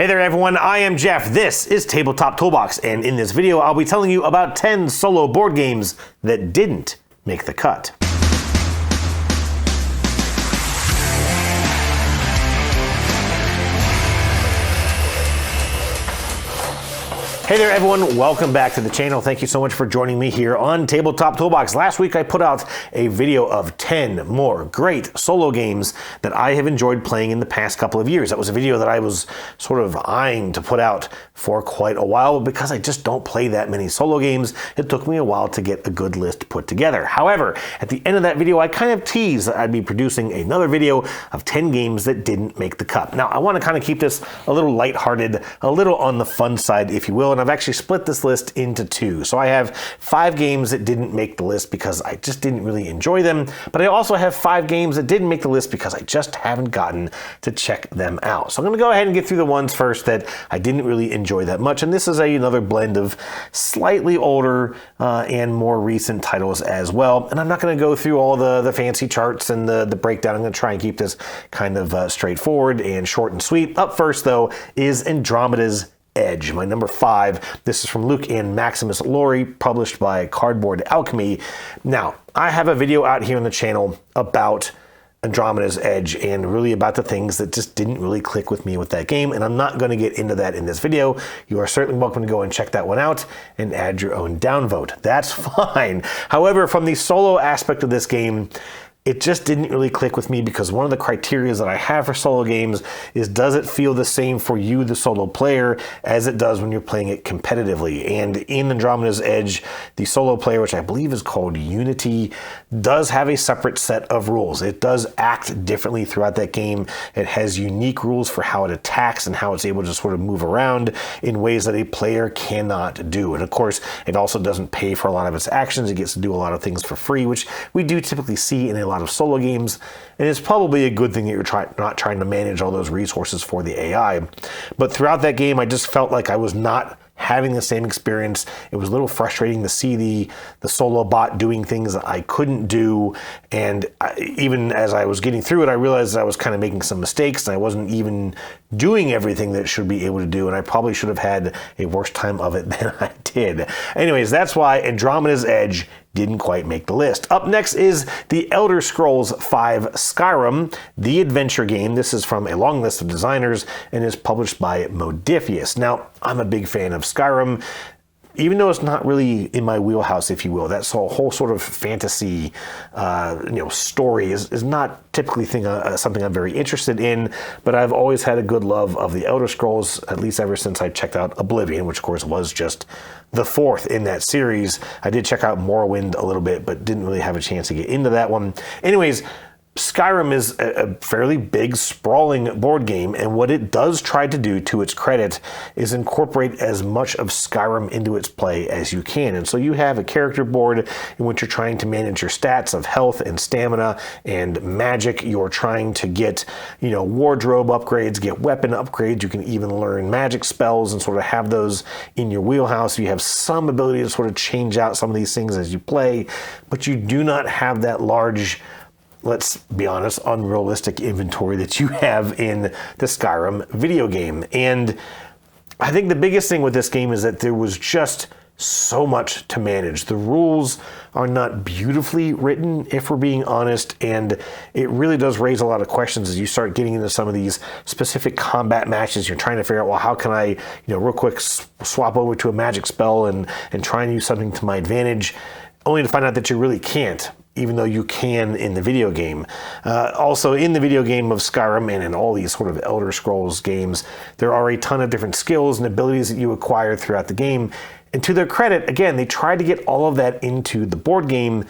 Hey there everyone, I am Jeff. This is Tabletop Toolbox, and in this video I'll be telling you about 10 solo board games that didn't make the cut. Hey there everyone, welcome back to the channel. Thank you so much for joining me here on Tabletop Toolbox. Last week I put out a video of 10 more great solo games that I have enjoyed playing in the past couple of years. That was a video that I was sort of eyeing to put out for quite a while, but because I just don't play that many solo games, it took me a while to get a good list put together. However, at the end of that video I kind of teased that I'd be producing another video of 10 games that didn't make the cut. Now I want to kind of keep this a little lighthearted, a little on the fun side if you will, and I've actually split this list into two. So I have 5 games that didn't make the list because I just didn't really enjoy them, but I also have 5 games that didn't make the list because I just haven't gotten to check them out. So I'm going to go ahead and get through the ones first that I didn't really enjoy that much, and this is another blend of slightly older and more recent titles as well. And I'm not going to go through all the fancy charts and the breakdown. I'm going to try and keep this kind of straightforward and short and sweet. Up first though is Andromedas Edge, my number 5. This is from Luke and Maximus Laurie, published by Cardboard Alchemy. Now, I have a video out here on the channel about Andromeda's Edge and really about the things that just didn't really click with me with that game, and I'm not going to get into that in this video. You are certainly welcome to go and check that one out and add your own downvote. That's fine. However, from the solo aspect of this game, it just didn't really click with me because one of the criteria that I have for solo games is, does it feel the same for you, the solo player, as it does when you're playing it competitively? And in Andromeda's Edge, the solo player, which I believe is called Unity, does have a separate set of rules. It does act differently throughout that game. It has unique rules for how it attacks and how it's able to sort of move around in ways that a player cannot do. And of course, it also doesn't pay for a lot of its actions. It gets to do a lot of things for free, which we do typically see in a lot of solo games, and it's probably a good thing that you're not trying to manage all those resources for the AI. But throughout that game, I just felt like I was not having the same experience. It was a little frustrating to see the solo bot doing things that I couldn't do, and even as I was getting through it, I realized that I was kind of making some mistakes, and I wasn't even doing everything that it should be able to do, and I probably should have had a worse time of it than I did. Anyways, that's why Andromeda's Edge didn't quite make the list. Up next is the Elder Scrolls V Skyrim, the adventure game. This is from a long list of designers and is published by Modiphius. Now, I'm a big fan of Skyrim, even though it's not really in my wheelhouse, if you will. That whole sort of fantasy story is not typically something I'm very interested in, but I've always had a good love of the Elder Scrolls, at least ever since I checked out Oblivion, which of course was just the 4th in that series. I did check out Morrowind a little bit, but didn't really have a chance to get into that one. Anyways, Skyrim is a fairly big, sprawling board game, and what it does try to do, to its credit, is incorporate as much of Skyrim into its play as you can. And so you have a character board in which you're trying to manage your stats of health and stamina and magic. You're trying to get, wardrobe upgrades, get weapon upgrades. You can even learn magic spells and sort of have those in your wheelhouse. You have some ability to sort of change out some of these things as you play, but you do not have that large, let's be honest, unrealistic inventory that you have in the Skyrim video game. And I think the biggest thing with this game is that there was just so much to manage. The rules are not beautifully written, if we're being honest, and it really does raise a lot of questions as you start getting into some of these specific combat matches. You're trying to figure out, well, how can I, real quick swap over to a magic spell and try and use something to my advantage, only to find out that you really can't, even though you can in the video game. Also, in the video game of Skyrim and in all these sort of Elder Scrolls games, there are a ton of different skills and abilities that you acquire throughout the game. And to their credit, again, they tried to get all of that into the board game,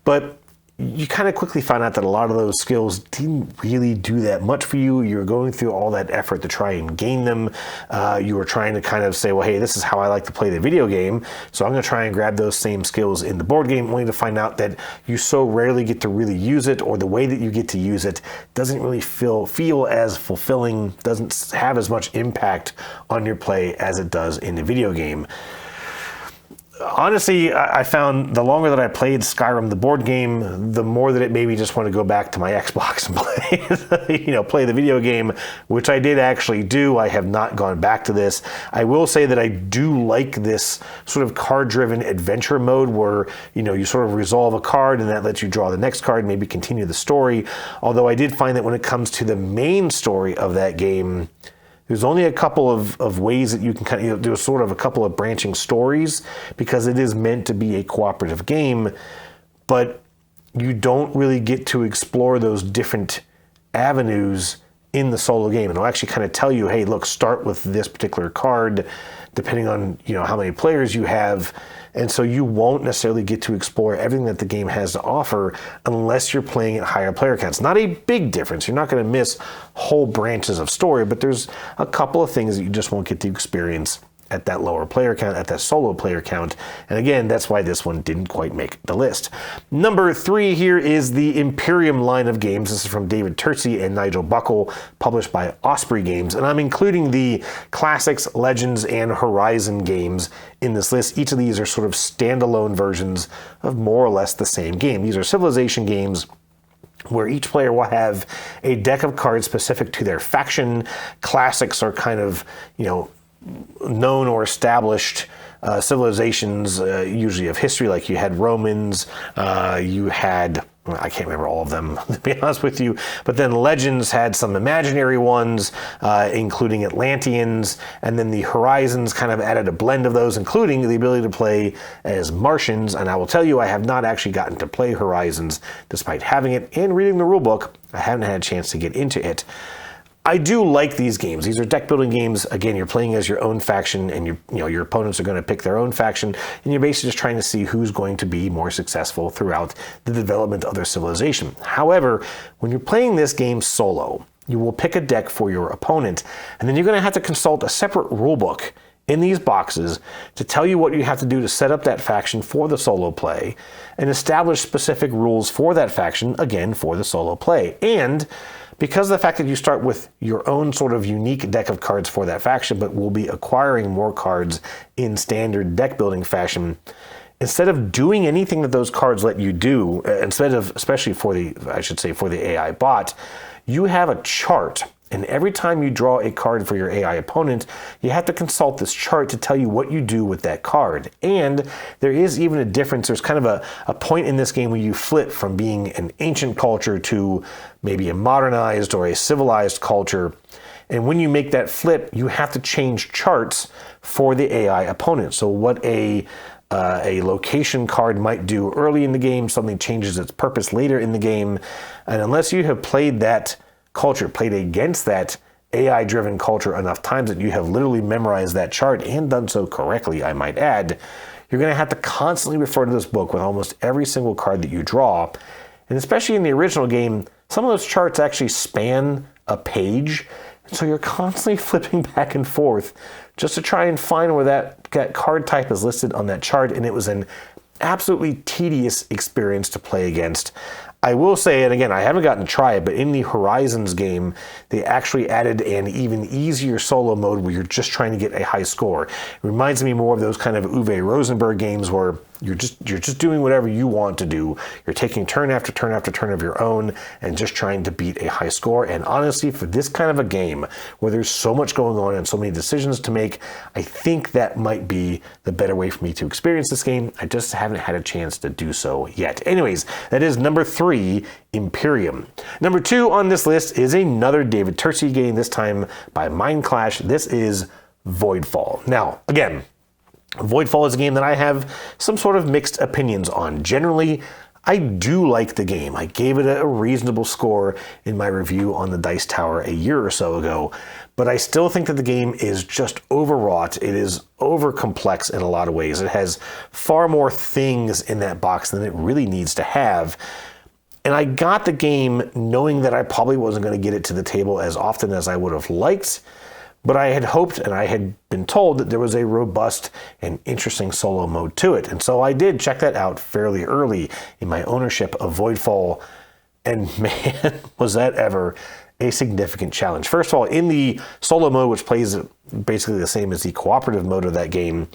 but you kind of quickly find out that a lot of those skills didn't really do that much for you. You're going through all that effort to try and gain them. You were trying to kind of say, well, hey, this is how I like to play the video game, so I'm going to try and grab those same skills in the board game, only to find out that you so rarely get to really use it, or the way that you get to use it doesn't really feel as fulfilling, doesn't have as much impact on your play as it does in the video game. honestly, I found the longer that I played Skyrim, the board game, the more that it made me just want to go back to my Xbox and play, play the video game, which I did actually do. I have not gone back to this. I will say that I do like this sort of card-driven adventure mode where, you sort of resolve a card and that lets you draw the next card, maybe continue the story. Although I did find that when it comes to the main story of that game, there's only a couple of ways that you can kind of, there's sort of a couple of branching stories because it is meant to be a cooperative game, but you don't really get to explore those different avenues in the solo game. And I'll actually kind of tell you, hey, look, start with this particular card, depending on, how many players you have. And so you won't necessarily get to explore everything that the game has to offer unless you're playing at higher player counts. Not a big difference. You're not going to miss whole branches of story, but there's a couple of things that you just won't get to experience at that lower player count, at that solo player count. And again, that's why this one didn't quite make the list. Number 3 here is the Imperium line of games. This is from David Turczi and Nigel Buckle, published by Osprey Games. And I'm including the Classics, Legends, and Horizon games in this list. Each of these are sort of standalone versions of more or less the same game. These are civilization games where each player will have a deck of cards specific to their faction. Classics are kind of, known or established civilizations, usually of history, like you had Romans, you had, I can't remember all of them, to be honest with you, but then Legends had some imaginary ones, including Atlanteans, and then the Horizons kind of added a blend of those, including the ability to play as Martians, and I will tell you, I have not actually gotten to play Horizons, despite having it and reading the rulebook. I haven't had a chance to get into it. I do like these games. These are deck building games. Again, you're playing as your own faction, and your opponents are going to pick their own faction, and you're basically just trying to see who's going to be more successful throughout the development of their civilization. However, when you're playing this game solo, you will pick a deck for your opponent, and then you're going to have to consult a separate rulebook in these boxes to tell you what you have to do to set up that faction for the solo play and establish specific rules for that faction, again, for the solo play. And because of the fact that you start with your own sort of unique deck of cards for that faction, but will be acquiring more cards in standard deck building fashion, instead of doing anything that those cards let you do, especially for the AI bot, you have a chart. And every time you draw a card for your AI opponent, you have to consult this chart to tell you what you do with that card. And there is even a difference. There's kind of a point in this game where you flip from being an ancient culture to maybe a modernized or a civilized culture. And when you make that flip, you have to change charts for the AI opponent. So what a location card might do early in the game, something changes its purpose later in the game. And unless you have played that culture, played against that AI-driven culture enough times that you have literally memorized that chart and done so correctly, I might add, you're going to have to constantly refer to this book with almost every single card that you draw. And especially in the original game, some of those charts actually span a page. And so you're constantly flipping back and forth just to try and find where that card type is listed on that chart. And it was an absolutely tedious experience to play against. I will say, and again, I haven't gotten to try it, but in the Horizons game, they actually added an even easier solo mode where you're just trying to get a high score. It reminds me more of those kind of Uwe Rosenberg games where you're just doing whatever you want to do. You're taking turn after turn after turn of your own and just trying to beat a high score. And honestly, for this kind of a game where there's so much going on and so many decisions to make, I think that might be the better way for me to experience this game. I just haven't had a chance to do so yet. Anyways, that is number 3, Imperium. Number 2 on this list is another David Turczi game, this time by Mind Clash. This is Voidfall. Now, again, Voidfall is a game that I have some sort of mixed opinions on. Generally, I do like the game. I gave it a reasonable score in my review on the Dice Tower a year or so ago, but I still think that the game is just overwrought. It is over complex in a lot of ways. It has far more things in that box than it really needs to have. And I got the game knowing that I probably wasn't going to get it to the table as often as I would have liked, but I had hoped and I had been told that there was a robust and interesting solo mode to it. And so I did check that out fairly early in my ownership of Voidfall. And man, was that ever a significant challenge. First of all, in the solo mode, which plays basically the same as the cooperative mode of that game,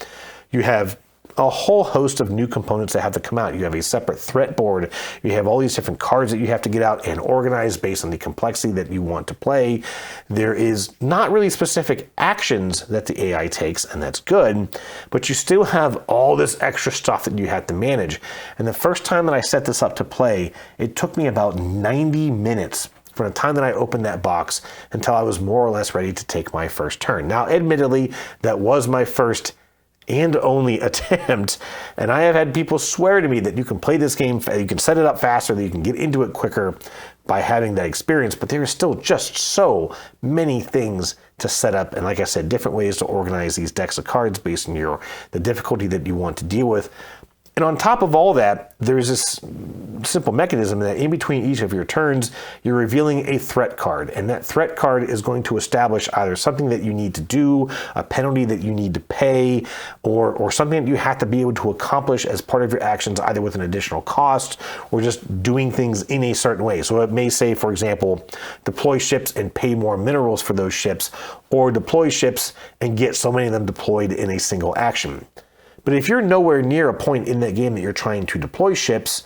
you have a whole host of new components that have to come out. You have a separate threat board. You have all these different cards that you have to get out and organize based on the complexity that you want to play. There is not really specific actions that the AI takes, and that's good, but you still have all this extra stuff that you have to manage. And the first time that I set this up to play, it took me about 90 minutes from the time that I opened that box until I was more or less ready to take my first turn. Now, admittedly, that was my first and only attempt, and I have had people swear to me that you can play this game, you can set it up faster, that you can get into it quicker by having that experience, but there is still just so many things to set up, and like I said, different ways to organize these decks of cards based on the difficulty that you want to deal with. And on top of all that, there's this simple mechanism that in between each of your turns, you're revealing a threat card. And that threat card is going to establish either something that you need to do, a penalty that you need to pay, or something that you have to be able to accomplish as part of your actions, either with an additional cost or just doing things in a certain way. So it may say, for example, deploy ships and pay more minerals for those ships, or deploy ships and get so many of them deployed in a single action. But if you're nowhere near a point in that game that you're trying to deploy ships,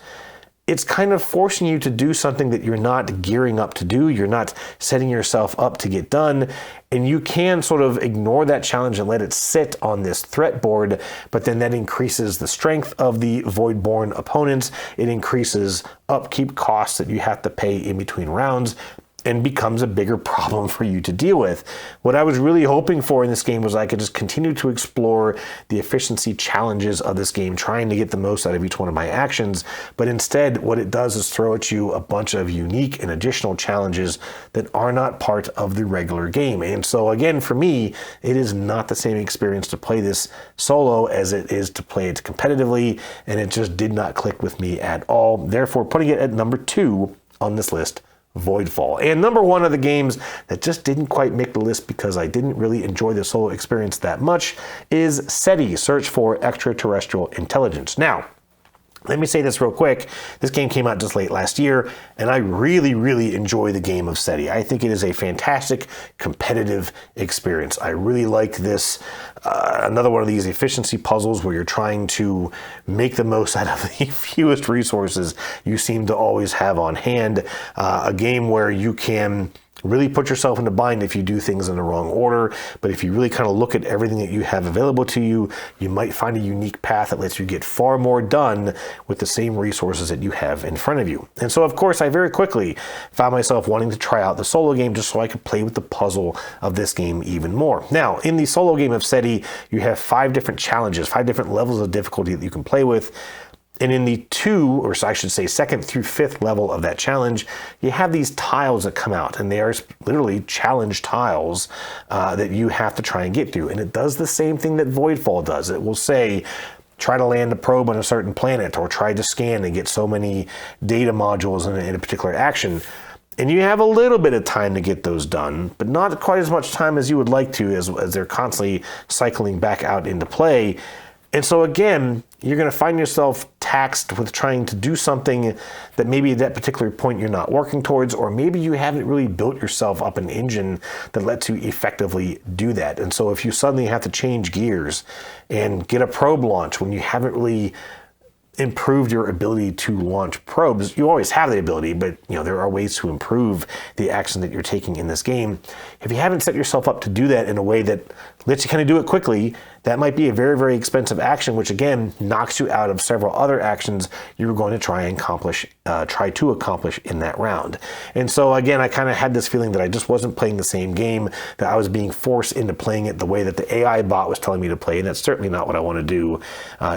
it's kind of forcing you to do something that you're not gearing up to do. You're not setting yourself up to get done. And you can sort of ignore that challenge and let it sit on this threat board, but then that increases the strength of the Voidborn opponents. It increases upkeep costs that you have to pay in between rounds, and becomes a bigger problem for you to deal with. What I was really hoping for in this game was I could just continue to explore the efficiency challenges of this game, trying to get the most out of each one of my actions. But instead, what it does is throw at you a bunch of unique and additional challenges that are not part of the regular game. And so again, for me, it is not the same experience to play this solo as it is to play it competitively, and it just did not click with me at all. Therefore, putting it at number 2 on this list, Voidfall. And number 1 of the games that just didn't quite make the list because I didn't really enjoy the solo experience that much is SETI, Search for Extraterrestrial Intelligence. Now, let me say this real quick. This game came out just late last year, and I really, really enjoy the game of SETI. I think it is a fantastic competitive experience. I really like this. Another one of these efficiency puzzles where you're trying to make the most out of the fewest resources you seem to always have on hand. A game where you can really put yourself in a bind if you do things in the wrong order, but if you really kind of look at everything that you have available to you, you might find a unique path that lets you get far more done with the same resources that you have in front of you. And so, of course, I very quickly found myself wanting to try out the solo game just so I could play with the puzzle of this game even more. Now, in the solo game of SETI, you have 5 different challenges, 5 different levels of difficulty that you can play with. And in the 2, or I should say 2nd through 5th level of that challenge, you have these tiles that come out, and they are literally challenge tiles that you have to try and get through. And it does the same thing that Voidfall does. It will say, try to land a probe on a certain planet, or try to scan and get so many data modules in a particular action. And you have a little bit of time to get those done, but not quite as much time as you would like to, as they're constantly cycling back out into play. And so again, you're going to find yourself taxed with trying to do something that maybe at that particular point you're not working towards, or maybe you haven't really built yourself up an engine that lets you effectively do that. And so if you suddenly have to change gears and get a probe launch when you haven't really improved your ability to launch probes, you always have the ability, but there are ways to improve the action that you're taking in this game. If you haven't set yourself up to do that in a way that lets you kind of do it quickly, that might be a very, very expensive action, which again knocks you out of several other actions you were going to try to accomplish in that round. And so again, I kind of had this feeling that I just wasn't playing the same game, that I was being forced into playing it the way that the AI bot was telling me to play, and that's certainly not what I want to do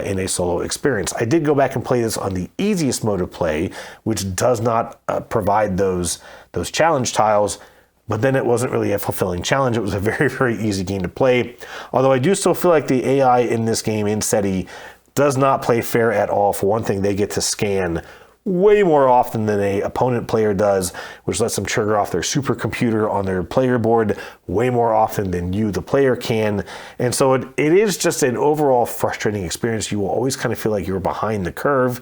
in a solo experience. I did go back and play this on the easiest mode of play, which does not provide those challenge tiles. But then it wasn't really a fulfilling challenge. It was a very, very easy game to play. Although I do still feel like the AI in this game, in SETI, does not play fair at all. For one thing, they get to scan way more often than an opponent player does, which lets them trigger off their supercomputer on their player board way more often than you, the player, can. And so it is just an overall frustrating experience. You will always kind of feel like you're behind the curve.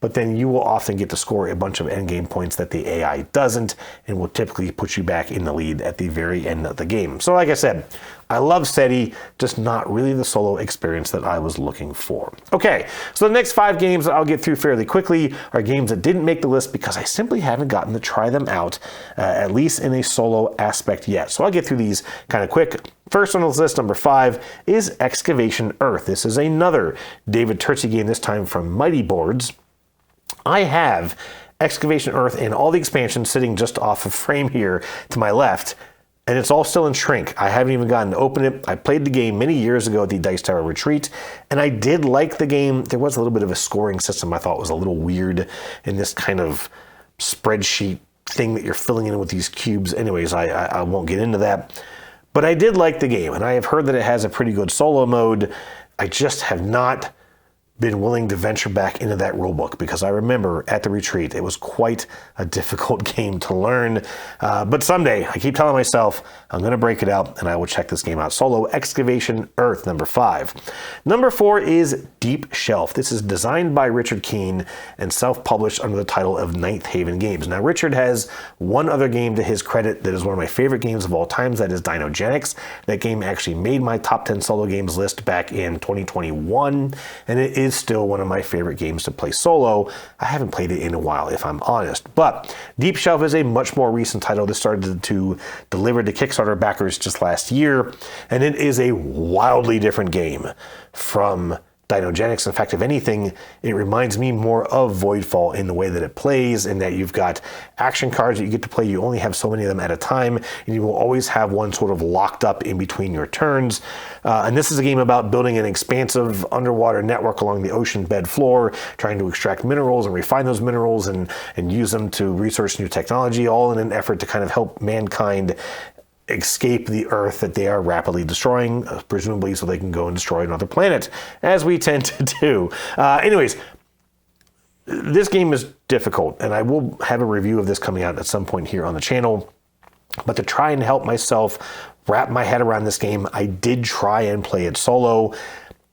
but then you will often get to score a bunch of endgame points that the AI doesn't, and will typically put you back in the lead at the very end of the game. So like I said, I love SETI, just not really the solo experience that I was looking for. Okay, so the next 5 games that I'll get through fairly quickly are games that didn't make the list because I simply haven't gotten to try them out, at least in a solo aspect yet. So I'll get through these kind of quick. First on this list, number 5, is Excavation Earth. This is another David Turczi game, this time from Mighty Boards. I have Excavation Earth and all the expansions sitting just off of frame here to my left, and it's all still in shrink. I haven't even gotten to open it. I played the game many years ago at the Dice Tower Retreat, and I did like the game. There was a little bit of a scoring system I thought was a little weird in this kind of spreadsheet thing that you're filling in with these cubes. Anyways, I won't get into that. But I did like the game, and I have heard that it has a pretty good solo mode. I just have not been willing to venture back into that rulebook because I remember at the retreat it was quite a difficult game to learn. But someday, I keep telling myself, I'm going to break it out and I will check this game out solo. Excavation Earth, number 5. Number 4 is Deep Shelf. This is designed by Richard Keene and self-published under the title of Ninth Haven Games. Now, Richard has one other game to his credit that is one of my favorite games of all times. That is Dinogenics. That game actually made my top 10 solo games list back in 2021, and it is still one of my favorite games to play solo. I haven't played it in a while, if I'm honest. But Deep Shelf is a much more recent title that started to deliver to Kickstarter backers just last year, and it is a wildly different game from Dinogenics. In fact, if anything, it reminds me more of Voidfall in the way that it plays, in that you've got action cards that you get to play. You only have so many of them at a time, and you will always have one sort of locked up in between your turns. And this is a game about building an expansive underwater network along the ocean bed floor, trying to extract minerals and refine those minerals and use them to research new technology, all in an effort to kind of help mankind escape the Earth that they are rapidly destroying, presumably so they can go and destroy another planet, as we tend to do. Anyways, this game is difficult, and I will have a review of this coming out at some point here on the channel. But to try and help myself wrap my head around this game, I did try and play it solo.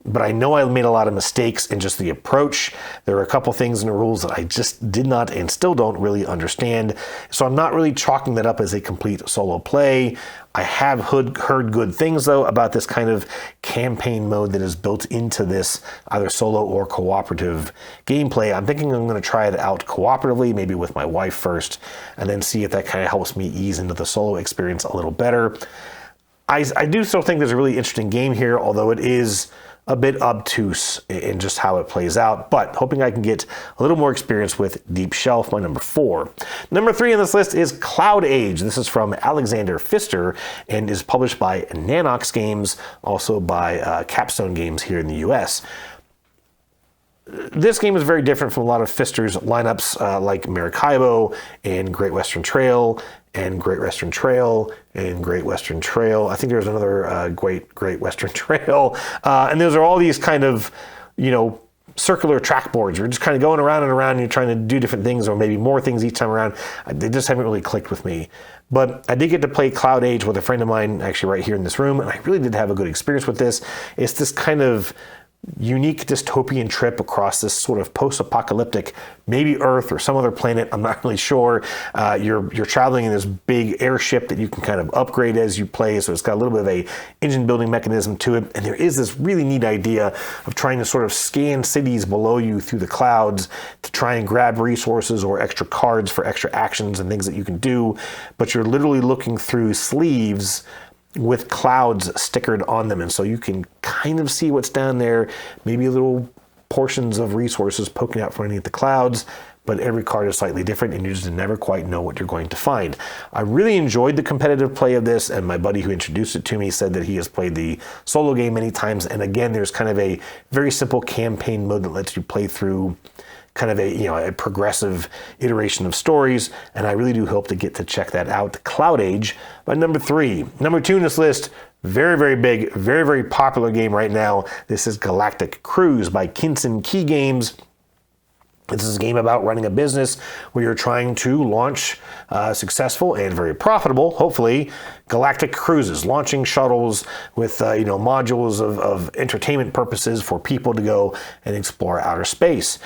But I know I made a lot of mistakes in just the approach. There are a couple things in the rules that I just did not and still don't really understand. So I'm not really chalking that up as a complete solo play. I have heard good things, though, about this kind of campaign mode that is built into this either solo or cooperative gameplay. I'm thinking I'm going to try it out cooperatively, maybe with my wife first, and then see if that kind of helps me ease into the solo experience a little better. I do still think there's a really interesting game here, although it is a bit obtuse in just how it plays out, but hoping I can get a little more experience with Deep Shelf, my number 4. Number 3 on this list is Cloudage. This is from Alexander Pfister and is published by Nanox Games, also by Capstone Games here in the US. This game is very different from a lot of Pfister's lineups like Maracaibo and Great Western Trail and Great Western Trail and Great Western Trail. I think there's another Great Western Trail. And those are all these kind of, circular track boards. You're just kind of going around and around and you're trying to do different things or maybe more things each time around. They just haven't really clicked with me. But I did get to play Cloudage with a friend of mine actually right here in this room, and I really did have a good experience with this. It's this kind of unique dystopian trip across this sort of post-apocalyptic, maybe Earth or some other planet, I'm not really sure. You're traveling in this big airship that you can kind of upgrade as you play, so it's got a little bit of a engine building mechanism to it, and there is this really neat idea of trying to sort of scan cities below you through the clouds to try and grab resources or extra cards for extra actions and things that you can do, but you're literally looking through sleeves with clouds stickered on them, and so you can kind of see what's down there, maybe little portions of resources poking out from underneath the clouds, but every card is slightly different and you just never quite know what you're going to find. I really enjoyed the competitive play of this, and my buddy who introduced it to me said that he has played the solo game many times, and again, there's kind of a very simple campaign mode that lets you play through kind of a progressive iteration of stories, and I really do hope to get to check that out. Cloudage by number 3. Number 2 in this list, very, very big, very, very popular game right now. This is Galactic Cruise by Kinson Key Games. This is a game about running a business where you're trying to launch successful and very profitable, hopefully, Galactic Cruises, launching shuttles with modules of entertainment purposes for people to go and explore outer space.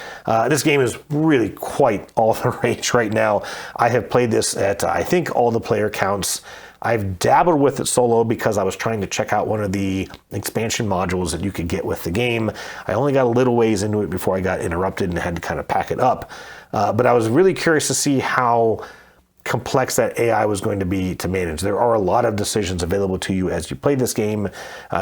This game is really quite all the rage right now. I have played this at, I think, all the player counts. I've dabbled with it solo because I was trying to check out one of the expansion modules that you could get with the game. I only got a little ways into it before I got interrupted and had to kind of pack it up. But I was really curious to see how complex that AI was going to be to manage. There are a lot of decisions available to you as you play this game.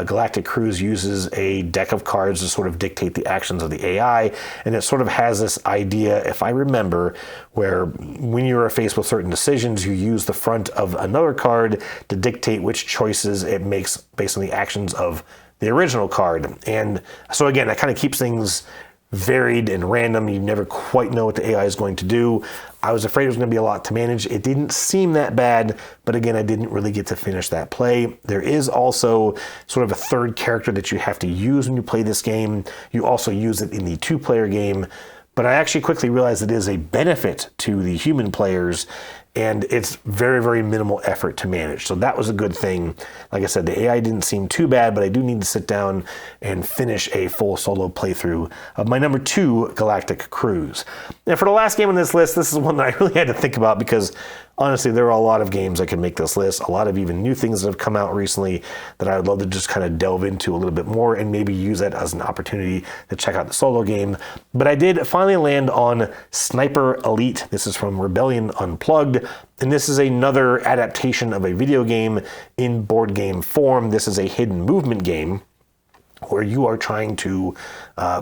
Galactic Cruise uses a deck of cards to sort of dictate the actions of the AI, and it sort of has this idea, if I remember, where when you are faced with certain decisions, you use the front of another card to dictate which choices it makes based on the actions of the original card. And so again, that kind of keeps things varied and random. You never quite know what the AI is going to do. I was afraid it was going to be a lot to manage. It didn't seem that bad, but again, I didn't really get to finish that play. There is also sort of a third character that you have to use when you play this game. You also use it in the two-player game, but I actually quickly realized it is a benefit to the human players, and it's very, very minimal effort to manage. So that was a good thing. Like I said, the AI didn't seem too bad, but I do need to sit down and finish a full solo playthrough of my number 2 Galactic Cruise. And for the last game on this list, this is one that I really had to think about because honestly, there are a lot of games that can make this list, a lot of even new things that have come out recently that I would love to just kind of delve into a little bit more and maybe use that as an opportunity to check out the solo game. But I did finally land on Sniper Elite. This is from Rebellion Unplugged, and this is another adaptation of a video game in board game form. This is a hidden movement game where you are trying to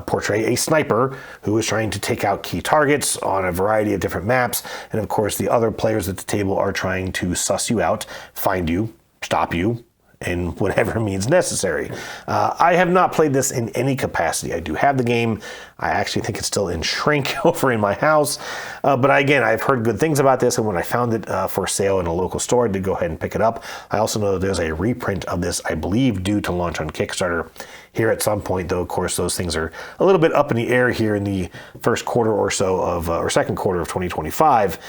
portray a sniper who is trying to take out key targets on a variety of different maps. And of course, the other players at the table are trying to suss you out, find you, stop you, in whatever means necessary. I have not played this in any capacity. I do have the game. I actually think it's still in shrink over in my house. But again, I've heard good things about this, and when I found it for sale in a local store, I did go ahead and pick it up. I also know that there's a reprint of this, I believe, due to launch on Kickstarter here at some point, though, of course, those things are a little bit up in the air here in the first quarter or so of, or second quarter of 2025.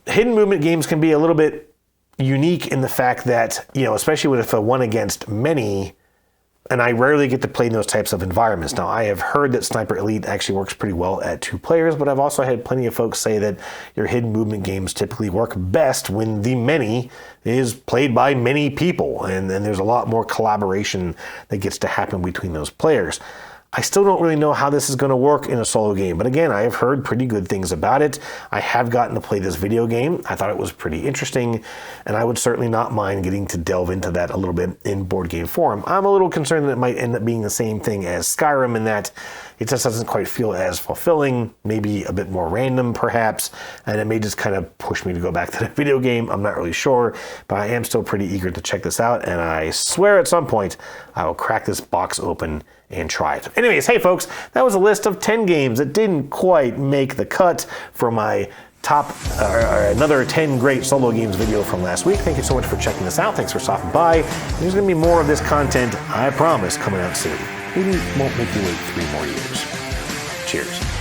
Hidden movement games can be a little bit unique in the fact that, especially with a one against many, and I rarely get to play in those types of environments. Now, I have heard that Sniper Elite actually works pretty well at 2 players, but I've also had plenty of folks say that your hidden movement games typically work best when the many is played by many people, and there's a lot more collaboration that gets to happen between those players. I still don't really know how this is going to work in a solo game, but again, I have heard pretty good things about it. I have gotten to play this video game. I thought it was pretty interesting, and I would certainly not mind getting to delve into that a little bit in board game form. I'm a little concerned that it might end up being the same thing as Skyrim in that it just doesn't quite feel as fulfilling, maybe a bit more random perhaps, and it may just kind of push me to go back to the video game. I'm not really sure, but I am still pretty eager to check this out, and I swear at some point I will crack this box open and try it. Anyways, hey folks, that was a list of 10 games that didn't quite make the cut for my top, another 10 great solo games video from last week. Thank you so much for checking this out. Thanks for stopping by. There's going to be more of this content, I promise, coming out soon. Maybe it won't make you wait 3 more years. Cheers.